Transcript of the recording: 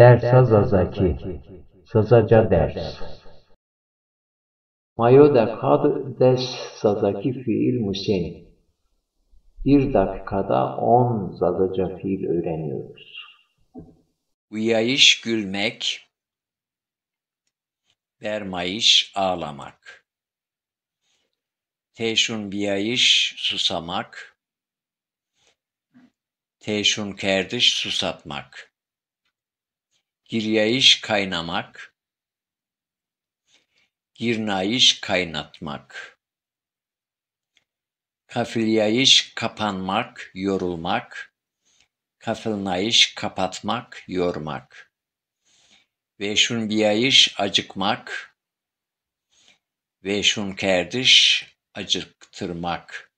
Dersazazaki, sazaca ders. Mayoda kad des sazaki fiil musen. Bir dakikada 10 zazaca fiil öğreniyoruz. Uyayış gülmek, vermayış ağlamak. Teşun biyayış susamak, teşun kerdiş susatmak. Giryayış kaynamak, girnayış kaynatmak. Kafilyayış kapanmak, yorulmak. Kafılnayış kapatmak, yormak. Veşun biyayış acıkmak, veşun kerdiş acıktırmak.